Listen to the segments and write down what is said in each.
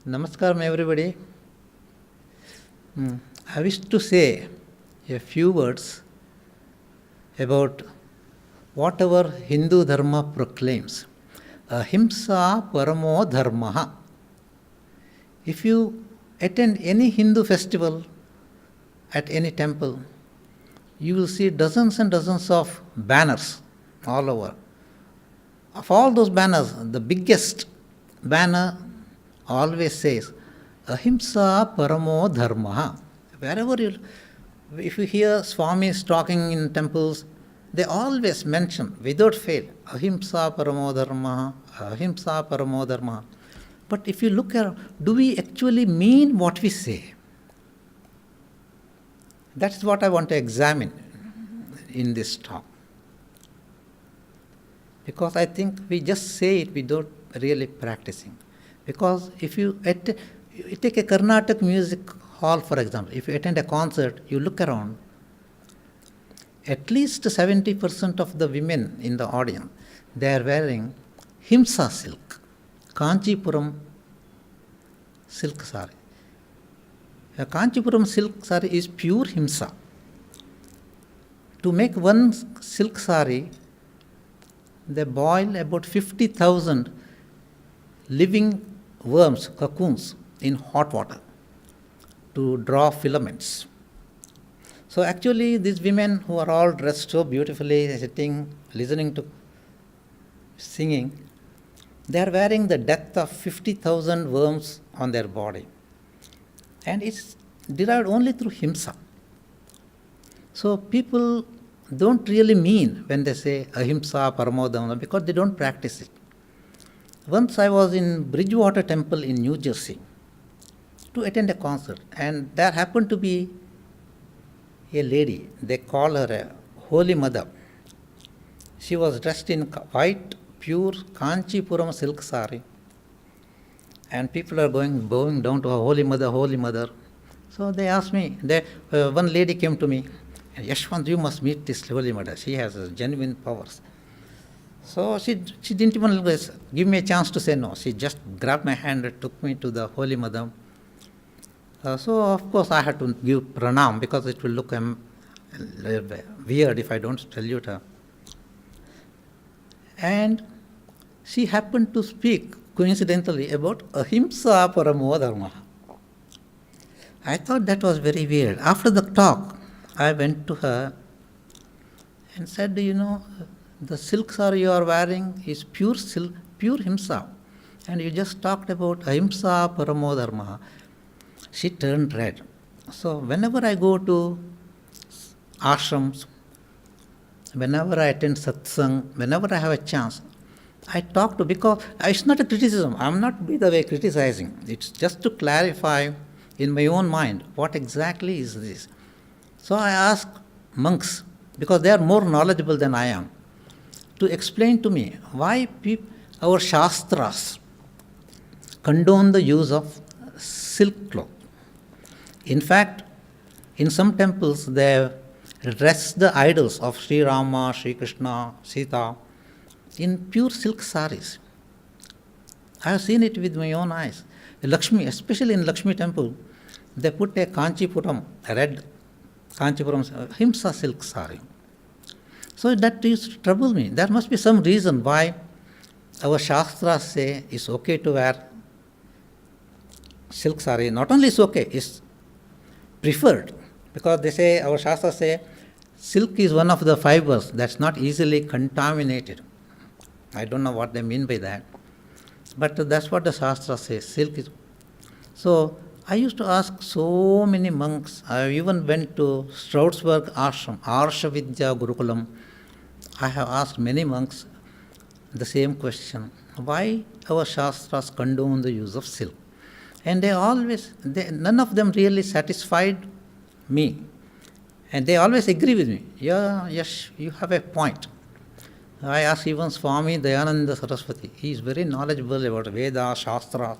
Namaskaram, everybody. I wish to say a few words about whatever Hindu Dharma proclaims. Ahimsa Paramo Dharmaha. If you attend any Hindu festival at any temple, you will see dozens and dozens of banners all over. Of all those banners, the biggest banner always says, Ahimsa Paramo Dharmaha. Wherever if you hear Swamis talking in temples, they always mention, without fail, Ahimsa Paramo Dharmaha, Ahimsa Paramo Dharmaha. But if you look at, do we actually mean what we say? That's what I want to examine in this talk. Because I think we just say it without really practicing. Because if you take a Carnatic Music Hall, for example, if you attend a concert, you look around, at least 70% of the women in the audience, they are wearing Himsa silk, Kanchipuram silk sari. A Kanchipuram silk sari is pure Himsa. To make one silk sari, they boil about 50,000 living worms, cocoons, in hot water to draw filaments. So actually these women who are all dressed so beautifully, sitting, listening to singing, they are wearing the death of 50,000 worms on their body. And it's derived only through Himsa. So people don't really mean when they say Ahimsa Paramo Dharmaha because they don't practice it. Once I was in Bridgewater Temple in New Jersey to attend a concert, and there happened to be a lady, they call her a Holy Mother. She was dressed in white, pure Kanchipuram silk sari, and people are bowing down to her, Holy Mother, Holy Mother. So they asked me, one lady came to me, Yashwant, you must meet this Holy Mother. She has genuine powers. So she didn't even give me a chance to say no. She just grabbed my hand and took me to the Holy Mother. So of course I had to give pranam because it will look weird if I don't salute her. And she happened to speak coincidentally about Ahimsa Paramo Dharmaha. I thought that was very weird. After the talk, I went to her and said, the silk sari you are wearing is pure Himsa. And you just talked about Ahimsa Paramo Dharmaha. She turned red. So whenever I go to ashrams, whenever I attend satsang, whenever I have a chance, I talk to, because it's not a criticism. I'm not by the way criticizing. It's just to clarify in my own mind what exactly is this. So I ask monks, because they are more knowledgeable than I am, to explain to me why our shastras condone the use of silk cloth. In fact, in some temples they dress the idols of Sri Rama, Sri Krishna, Sita in pure silk saris. I have seen it with my own eyes. Lakshmi, especially in Lakshmi temple, they put a Kanchipuram, a red Kanchipuram Himsa silk sari. So that used to trouble me. There must be some reason why our shastras say it's okay to wear silk sari. Not only it's okay, it's preferred. Because they say, our shastras say, silk is one of the fibers that's not easily contaminated. I don't know what they mean by that. But that's what the shastras say, silk is. So I used to ask so many monks. I even went to Stroudsburg Ashram, Arsha Vidya Gurukulam. I have asked many monks the same question. Why our shastras condone the use of silk? And none of them really satisfied me. And they always agree with me. Yeah, yes, you have a point. I asked even Swami Dayananda Saraswati. He is very knowledgeable about Veda, Shastra.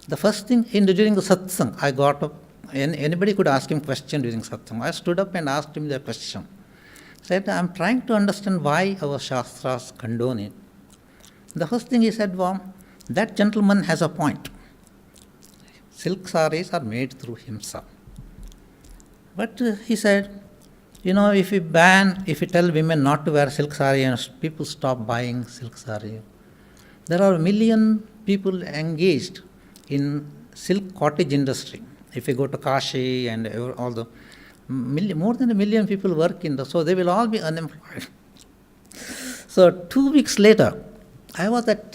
The first thing during the satsang, I got up, and anybody could ask him question during satsang. I stood up and asked him the question. Said, I'm trying to understand why our shastras condone it. The first thing he said was, that gentleman has a point. silk saris are made through Himsa. But he said, if you tell women not to wear silk sari and people stop buying silk sari, there are a million people engaged in silk cottage industry. If you go to Kashi and all the more than 1 million people work in so they will all be unemployed. So 2 weeks later, I was at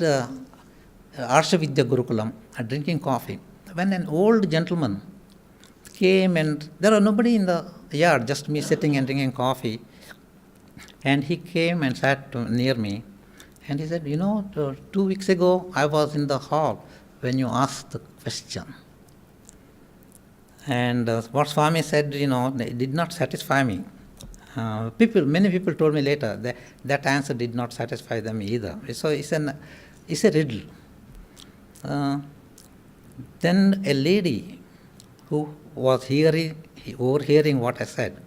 Arshavidya Gurukulam drinking coffee when an old gentleman came, and there was nobody in the yard, just me sitting and drinking coffee. And he came and sat near me, and he said, 2 weeks ago I was in the hall when you asked the question. And what Swami said, it did not satisfy me. Many people told me later that answer did not satisfy them either. So it's a riddle. Then a lady who was overhearing what I said,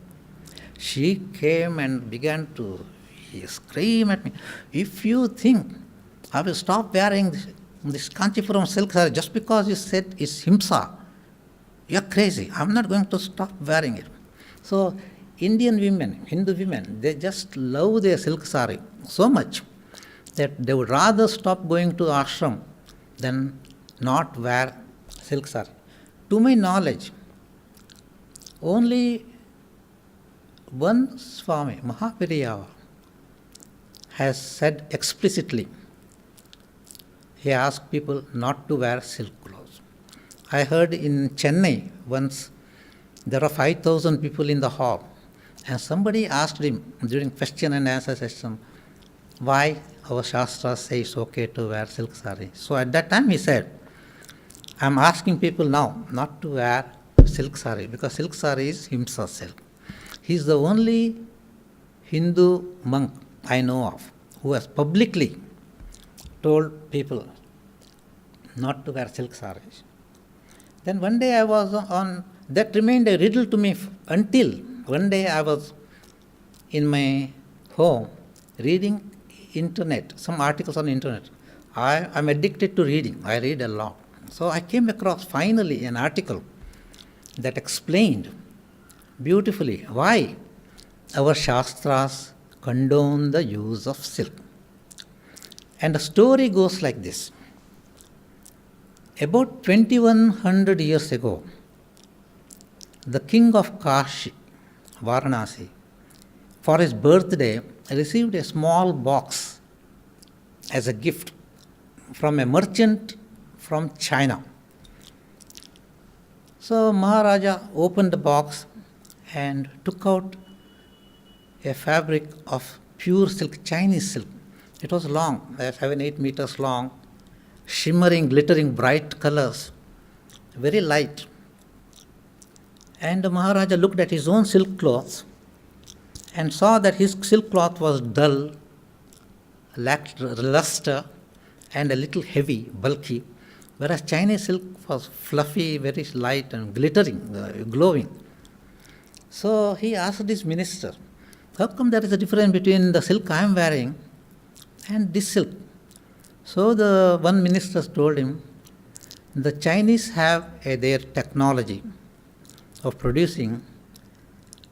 she came and began to scream at me, if you think I will stop wearing this Kanchipuram silk saree just because you said it's Himsa, you're crazy. I'm not going to stop wearing it. So Indian women, Hindu women, they just love their silk saree so much that they would rather stop going to ashram than not wear silk saree. To my knowledge, only one Swami, Mahaperiyava, has said explicitly, he asked people not to wear silk clothes. I heard in Chennai once, there are 5,000 people in the hall, and somebody asked him during question and answer session, why our Shastras say it's okay to wear silk saree. So at that time he said, I'm asking people now not to wear silk saree because silk saree is Himsa silk. He's the only Hindu monk I know of who has publicly told people not to wear silk sarees. Then one day I was that remained a riddle to me until one day I was in my home reading internet, some articles on internet. I'm addicted to reading. I read a lot. So I came across finally an article that explained beautifully why our Shastras condone the use of silk. And the story goes like this. About 2100 years ago, the king of Kashi, Varanasi, for his birthday, received a small box as a gift from a merchant from China. So Maharaja opened the box and took out a fabric of pure silk, Chinese silk. It was long, 7-8 meters long, shimmering, glittering, bright colors, very light. And the Maharaja looked at his own silk cloths and saw that his silk cloth was dull, lacked luster, and a little heavy, bulky, whereas Chinese silk was fluffy, very light and glittering, glowing. So he asked his minister, how come there is a difference between the silk I am wearing and this silk? So the one minister told him, the Chinese have their technology of producing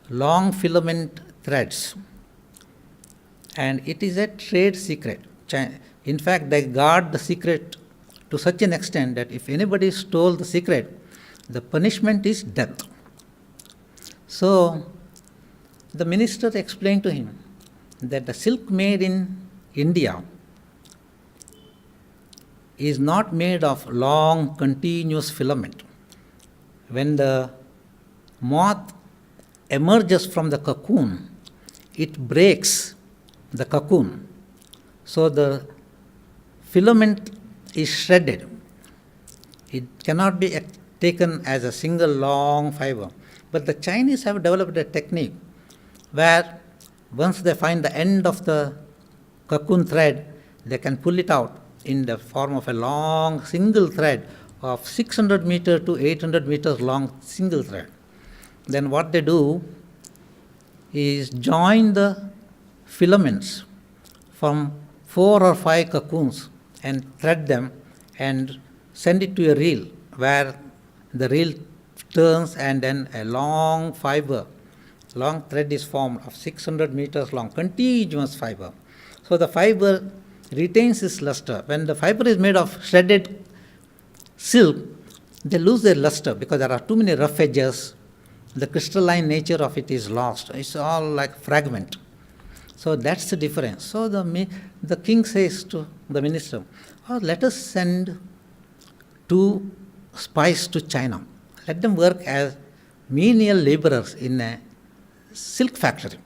long filament threads, and it is a trade secret. In fact, they guard the secret to such an extent that if anybody stole the secret, the punishment is death. So the minister explained to him that the silk made in India is not made of long, continuous filament. When the moth emerges from the cocoon, it breaks the cocoon. So the filament is shredded. It cannot be taken as a single long fiber. But the Chinese have developed a technique where once they find the end of the cocoon thread, they can pull it out in the form of a long single thread of 600 meter to 800 meters long single thread. Then what they do is join the filaments from 4 or 5 cocoons and thread them and send it to a reel where the reel turns, and then a long fiber, long thread is formed of 600 meters long, continuous fiber. So the fiber retains its luster. When the fiber is made of shredded silk, they lose their luster because there are too many rough edges. The crystalline nature of it is lost. It's all like fragment. So that's the difference. So the king says to the minister, oh, let us send 2 spies to China. Let them work as menial laborers in a silk factory.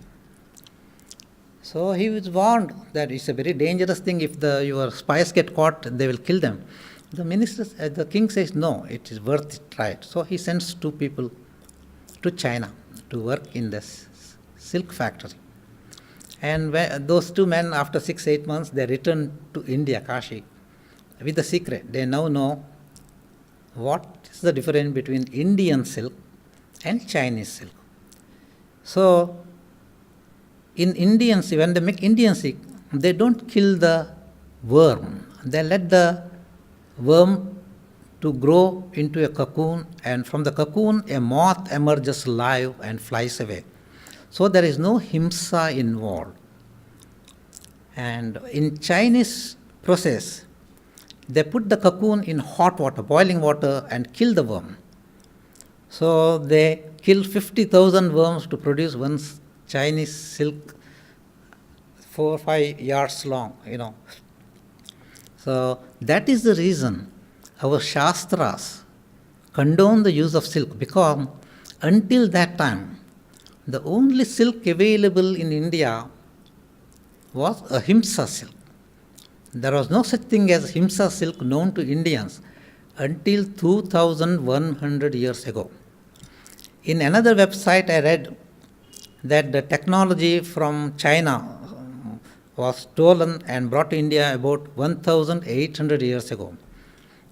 So he was warned that it's a very dangerous thing. If your spies get caught, they will kill them. The king says, no, it is worth it, right? So he sends 2 people to China to work in this silk factory. And those 2 men, after 6-8 months, they return to India, Kashi, with the secret. They now know what is the difference between Indian silk and Chinese silk. So, in Indian silk, when they make Indian silk, they don't kill the worm. They let the worm to grow into a cocoon, and from the cocoon a moth emerges live and flies away. So there is no himsa involved. And in Chinese process, they put the cocoon in hot water, boiling water, and kill the worm. So they kill 50,000 worms to produce one Chinese silk 4 or 5 yards long, So that is the reason our Shastras condone the use of silk, because until that time, the only silk available in India was Ahimsa silk. There was no such thing as Himsa silk known to Indians until 2100 years ago. In another website, I read that the technology from China was stolen and brought to India about 1800 years ago.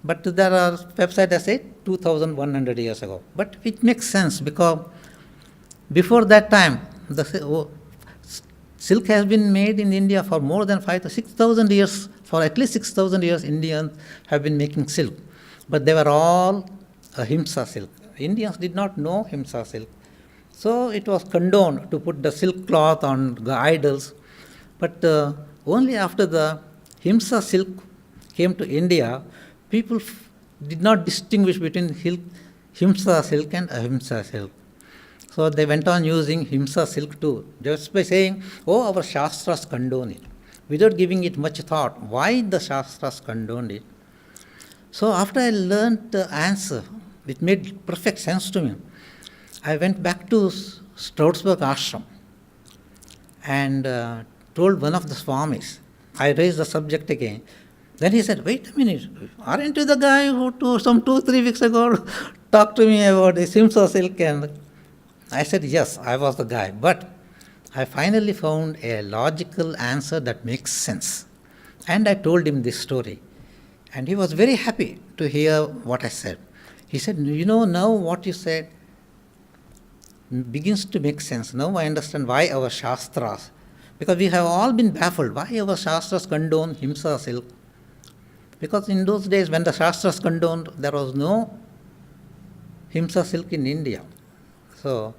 But there are websites that say 2100 years ago. But it makes sense, because before that time, the silk has been made in India for more than 5,000 to 6,000 years. For at least 6,000 years, Indians have been making silk. But they were all Ahimsa silk. Indians did not know Himsa silk. So it was condoned to put the silk cloth on the idols. But only after the Himsa silk came to India, people did not distinguish between Himsa silk and Ahimsa silk. So they went on using Himsa silk too, just by saying, oh, our Shastras condone it, without giving it much thought, why the Shastras condoned it. So after I learned the answer, it made perfect sense to me. I went back to Stroudsburg ashram and told one of the Swamis. I raised the subject again. Then he said, wait a minute, aren't you the guy who some 2-3 weeks ago talked to me about the Himsa silk? And I said, yes, I was the guy. But I finally found a logical answer that makes sense. And I told him this story. And he was very happy to hear what I said. He said, now what you said begins to make sense. Now I understand why our Shastras, because we have all been baffled, why our Shastras condone Himsa silk. Because in those days when the Shastras condoned, there was no Himsa silk in India. So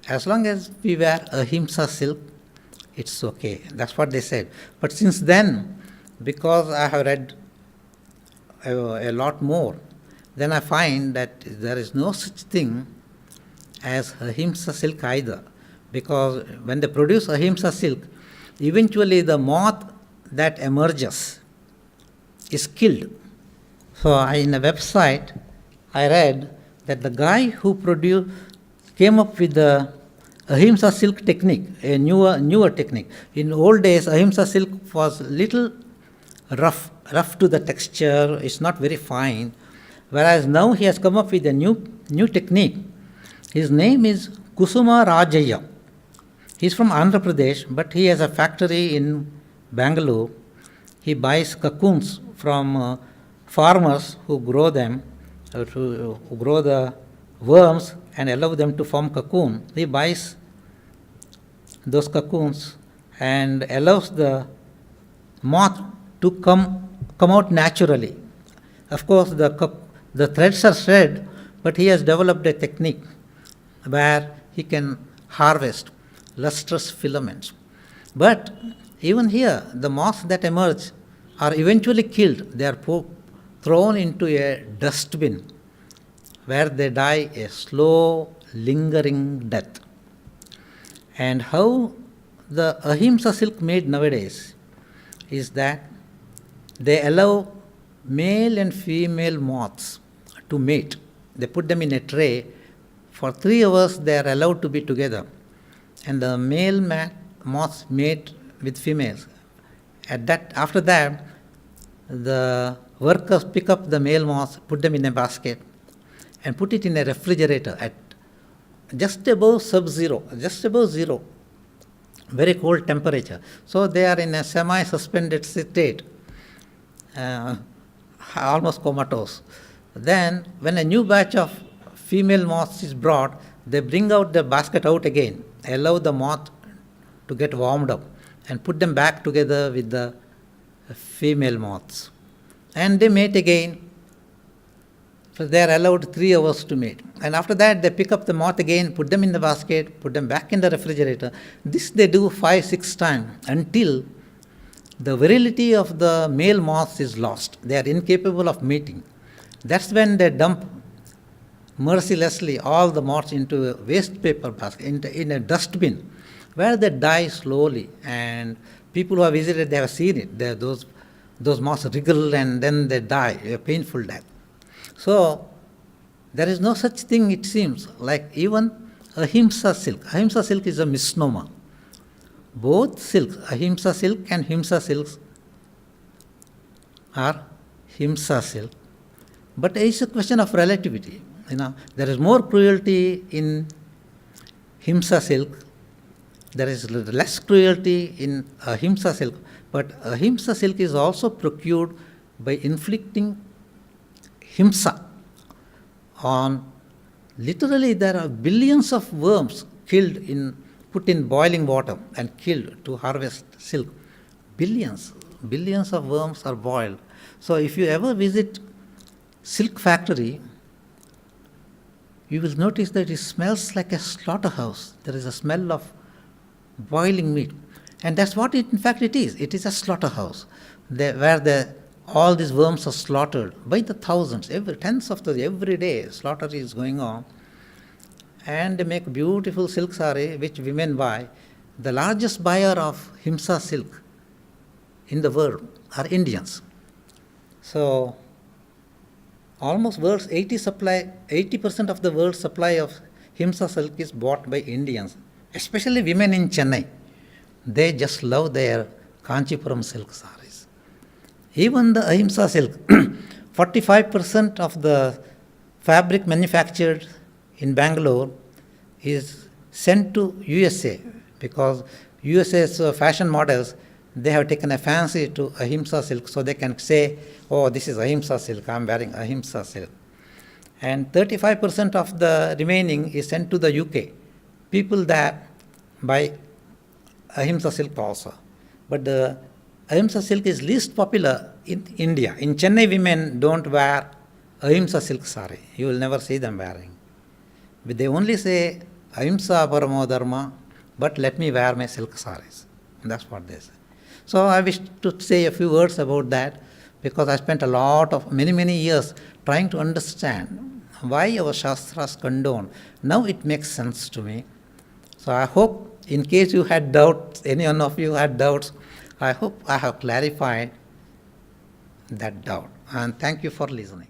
as long as we wear Ahimsa silk, it's okay. That's what they said. But since then, because I have read a lot more, then I find that there is no such thing as Ahimsa silk either. Because when they produce Ahimsa silk, eventually the moth that emerges is killed. So in a website, I read that the guy who came up with the Ahimsa silk technique, a newer technique. In old days, Ahimsa silk was little rough to the texture, it's not very fine. Whereas now he has come up with a new technique. His name is Kusuma Rajaya. He's from Andhra Pradesh, but he has a factory in Bangalore. He buys cocoons from farmers who grow them, who grow the worms and allow them to form cocoon. He buys those cocoons and allows the moth to come out naturally. Of course, the threads are thread, but he has developed a technique where he can harvest lustrous filaments. But even here, the moths that emerge are eventually killed. They are thrown into a dustbin where they die a slow, lingering death. And how the Ahimsa silk made nowadays is that they allow male and female moths to mate. They put them in a tray. For 3 hours they are allowed to be together. And the male moths mate with females. After that, the workers pick up the male moths, put them in a basket, and put it in a refrigerator at just above sub-zero, just above zero, very cold temperature. So they are in a semi-suspended state, almost comatose. Then, when a new batch of female moths is brought, they bring out the basket out again, allow the moth to get warmed up, and put them back together with the female moths. And they mate again. So they are allowed 3 hours to mate. And after that, they pick up the moth again, put them in the basket, put them back in the refrigerator. This they do 5-6 times until the virility of the male moths is lost. They are incapable of mating. That's when they dump mercilessly all the moths into a waste paper basket, in a dustbin, where they die slowly. And people who have visited, they have seen it. Those moths wriggle and then they die, a painful death. So, there is no such thing, it seems, like even Ahimsa silk. Ahimsa silk is a misnomer. Both silks, Ahimsa silk and Himsa silks, are Himsa silk. But it's a question of relativity. There is more cruelty in Himsa silk. There is less cruelty in Ahimsa silk. But Ahimsa silk is also procured by inflicting Himsa on, literally there are billions of worms put in boiling water and killed to harvest silk. Billions of worms are boiled. So if you ever visit silk factory, you will notice that it smells like a slaughterhouse. There is a smell of boiling meat. And that's what in fact it is. It is a slaughterhouse where all these worms are slaughtered by the thousands, tens of thousands, every day slaughter is going on. And they make beautiful silk saree which women buy. The largest buyer of Himsa silk in the world are Indians. So almost world's 80% of the world's supply of Himsa silk is bought by Indians, especially women in Chennai. They just love their Kanchipuram silk sarees. Even the Ahimsa silk, 45% of the fabric manufactured in Bangalore is sent to USA, because USA's fashion models, they have taken a fancy to Ahimsa silk, so they can say, oh, this is Ahimsa silk, I'm wearing Ahimsa silk. And 35% of the remaining is sent to the UK. People that buy Ahimsa silk also. But the Ahimsa silk is least popular in India. In Chennai, women don't wear Ahimsa silk saree. You will never see them wearing. But they only say, Ahimsa Paramo Dharmaha, but let me wear my silk sarees. And that's what they say. So I wish to say a few words about that, because I spent many years trying to understand why our Shastras condone. Now it makes sense to me. So I hope, in case you had doubts, any one of you had doubts, I hope I have clarified that doubt. And thank you for listening.